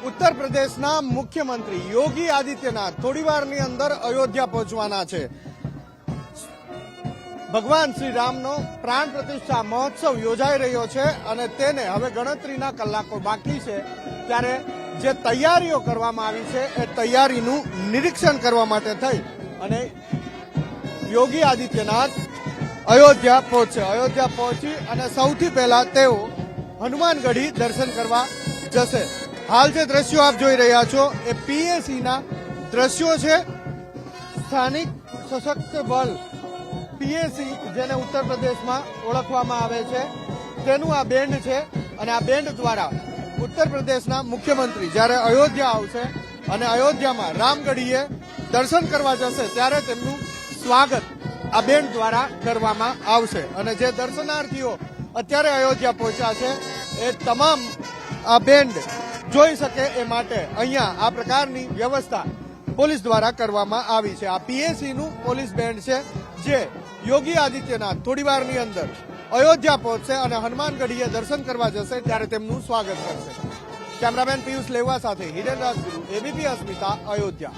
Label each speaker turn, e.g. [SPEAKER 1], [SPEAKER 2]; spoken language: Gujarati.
[SPEAKER 1] उत्तर प्रदेशना मुख्यमंत्री योगी आदित्यनाथ थोड़ी वाરની અંદર અયોધ્યા પહોંચવાના છે। ભગવાન શ્રી રામનો પ્રાણ પ્રતિષ્ઠા મહોત્સવ યોજાઈ રહ્યો છે અને તેને હવે ગણતરીના કલાકો બાકી છે ત્યારે જે તૈયારીઓ કરવામાં આવી છે એ તૈયારીનું નિરીક્ષણ કરવા માટે થઈ અને યોગી આદિત્યનાથ અયોધ્યા પહોંચશે। અયોધ્યા પહોંચી અને સૌથી પહેલા તેઓ હનુમાનગઢી દર્શન કરવા જશે। हाल जे दृश्यो आप जोई रह्या छो ए पीएसी ना दृश्यो छे। स्थानिक सशक्त बल पीएसी जेने उत्तर प्रदेश में ओळखवामां आवे छे तेनुं आ बेंड छे अने आ बेंड द्वारा उत्तर प्रदेशना मुख्यमंत्री ज्यारे अयोध्या आवशे अने अयोध्यामां रामगढ़ीए दर्शन करवा जशे त्यारे तेमनुं स्वागत आ बेंड द्वारा करवामां आवशे अने जे दर्शनार्थीओ अत्यारे अयोध्या पहोंच्या छे ए तमाम आ बेंड જોઈ શકે એ માટે અહીંયા આ પ્રકારની વ્યવસ્થા પોલીસ દ્વારા કરવામાં આવી છે। આ પીએસી નું પોલીસ બેન્ડ છે જે યોગી આદિત્યનાથ થોડી વારની અંદર અયોધ્યા પહોંચશે અને હનુમાનગઢીએ દર્શન કરવા જશે ત્યારે તેમનું સ્વાગત કરશે। કેમેરામેન પિયુષ લેવા સાથે હિરેન રાજગુરુ, એબીપી અસ્મિતા, અયોધ્યા।